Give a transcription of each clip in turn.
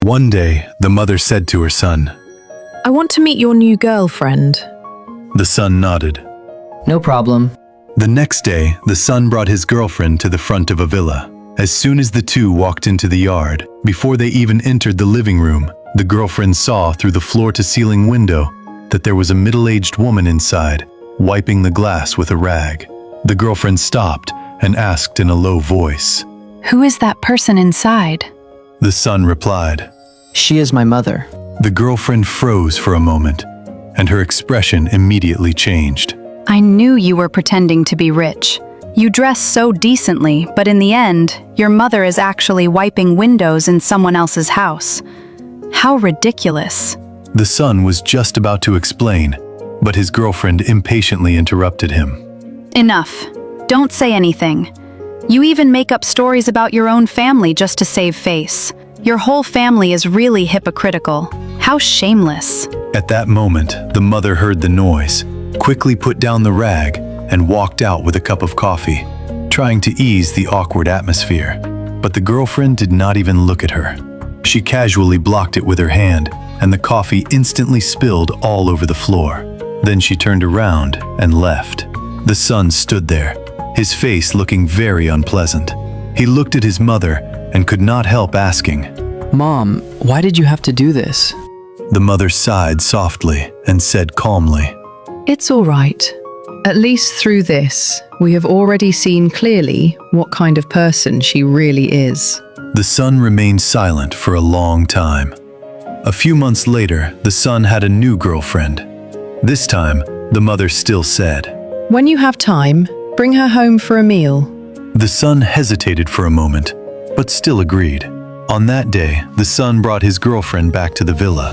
One day, the mother said to her son, I want to meet your new girlfriend. The son nodded. No problem. The next day, the son brought his girlfriend to the front of a villa. As soon as the two walked into the yard, before they even entered the living room, the girlfriend saw through the floor-to-ceiling window that there was a middle-aged woman inside, wiping the glass with a rag. The girlfriend stopped and asked in a low voice, Who is that person inside? The son replied. She is my mother. The girlfriend froze for a moment, and her expression immediately changed. I knew you were pretending to be rich. You dress so decently, but in the end, your mother is actually wiping windows in someone else's house. How ridiculous. The son was just about to explain, but his girlfriend impatiently interrupted him. Enough. Don't say anything. You even make up stories about your own family just to save face. Your whole family is really hypocritical. How shameless. At that moment, the mother heard the noise, quickly put down the rag, and walked out with a cup of coffee, trying to ease the awkward atmosphere. But the girlfriend did not even look at her. She casually blocked it with her hand, and the coffee instantly spilled all over the floor. Then she turned around and left. The son stood there, his face looking very unpleasant. He looked at his mother and could not help asking, Mom, why did you have to do this? The mother sighed softly and said calmly, It's all right. At least through this, we have already seen clearly what kind of person she really is. The son remained silent for a long time. A few months later, the son had a new girlfriend. This time, the mother still said, When you have time, bring her home for a meal. The son hesitated for a moment, but still agreed. On that day, the son brought his girlfriend back to the villa.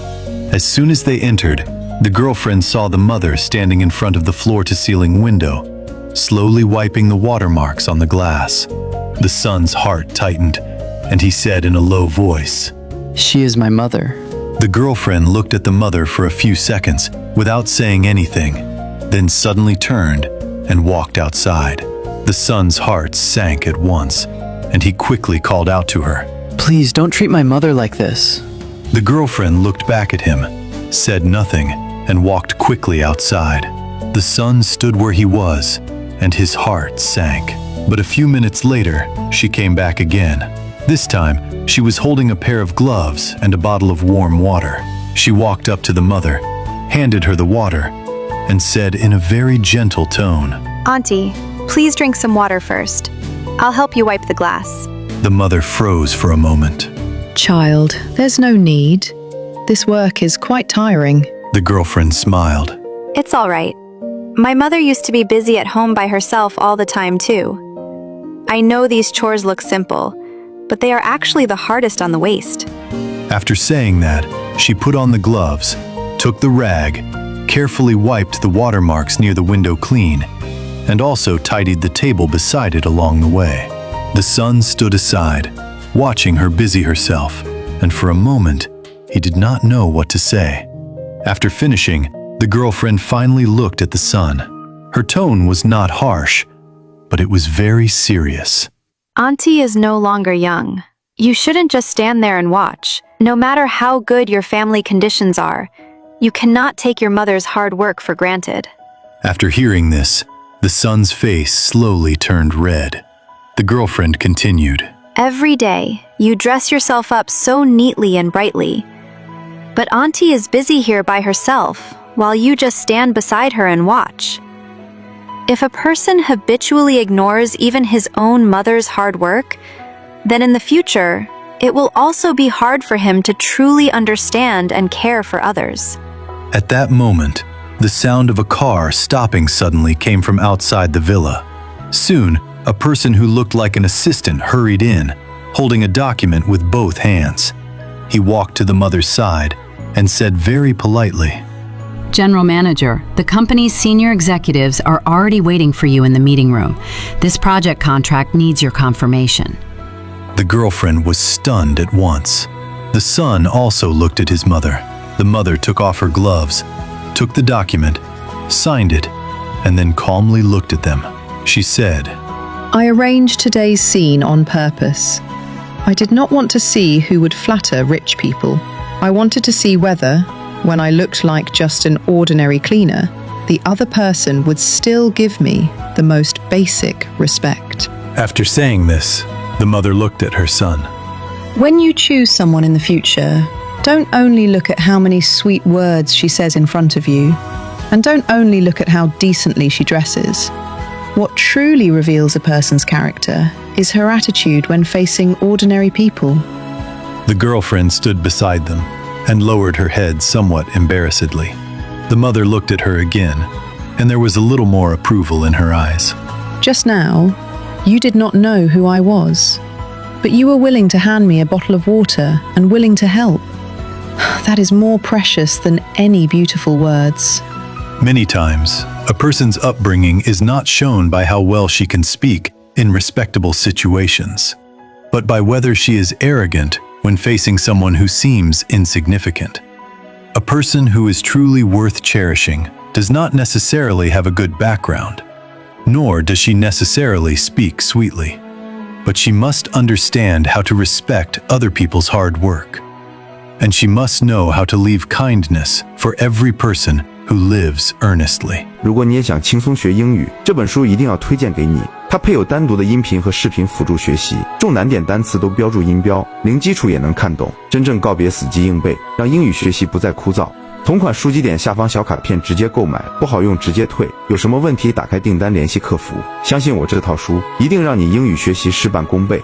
As soon as they entered, the girlfriend saw the mother standing in front of the floor-to-ceiling window, slowly wiping the watermarks on the glass. The son's heart tightened, and he said in a low voice, She is my mother. The girlfriend looked at the mother for a few seconds without saying anything, then suddenly turned and walked outside. The son's heart sank at once, and he quickly called out to her, Please don't treat my mother like this. The girlfriend looked back at him, said nothing, and walked quickly outside. The son stood where he was, and his heart sank. But a few minutes later, she came back again. This time, she was holding a pair of gloves and a bottle of warm water. She walked up to the mother, handed her the water, and said in a very gentle tone, Auntie, please drink some water first. I'll help you wipe the glass. The mother froze for a moment. Child, there's no need. This work is quite tiring. The girlfriend smiled. It's all right. My mother used to be busy at home by herself all the time too. I know these chores look simple, but they are actually the hardest on the waist. After saying that, she put on the gloves, took the rag, carefully wiped the watermarks near the window clean, and also tidied the table beside it along the way. The son stood aside, watching her busy herself, and for a moment, he did not know what to say. After finishing, the girlfriend finally looked at the son. Her tone was not harsh, but it was very serious. Auntie is no longer young. You shouldn't just stand there and watch. No matter how good your family conditions are, you cannot take your mother's hard work for granted. After hearing this, the son's face slowly turned red. The girlfriend continued. Every day, you dress yourself up so neatly and brightly. But Auntie is busy here by herself, while you just stand beside her and watch. If a person habitually ignores even his own mother's hard work, then in the future, it will also be hard for him to truly understand and care for others. At that moment, the sound of a car stopping suddenly came from outside the villa. Soon, a person who looked like an assistant hurried in, holding a document with both hands. He walked to the mother's side and said very politely, General Manager, the company's senior executives are already waiting for you in the meeting room. This project contract needs your confirmation. The girlfriend was stunned at once. The son also looked at his mother. The mother took off her gloves, took the document, signed it, and then calmly looked at them. She said, I arranged today's scene on purpose. I did not want to see who would flatter rich people. I wanted to see whether, when I looked like just an ordinary cleaner, the other person would still give me the most basic respect. After saying this, the mother looked at her son. When you choose someone in the future, don't only look at how many sweet words she says in front of you, and don't only look at how decently she dresses. What truly reveals a person's character is her attitude when facing ordinary people. The girlfriend stood beside them and lowered her head somewhat embarrassedly. The mother looked at her again, and there was a little more approval in her eyes. Just now, you did not know who I was, but you were willing to hand me a bottle of water and willing to help. That is more precious than any beautiful words. Many times, a person's upbringing is not shown by how well she can speak in respectable situations, but by whether she is arrogant when facing someone who seems insignificant. A person who is truly worth cherishing does not necessarily have a good background, nor does she necessarily speak sweetly, but she must understand how to respect other people's hard work. And she must know how to leave kindness for every person who lives earnestly. 如果你也想轻松学英语，这本书一定要推荐给你。它配有单独的音频和视频辅助学习，重难点单词都标注音标，零基础也能看懂，真正告别死记硬背，让英语学习不再枯燥。同款书籍点下方小卡片直接购买，不好用直接退。有什么问题打开订单联系客服。相信我，这套书一定让你英语学习事半功倍。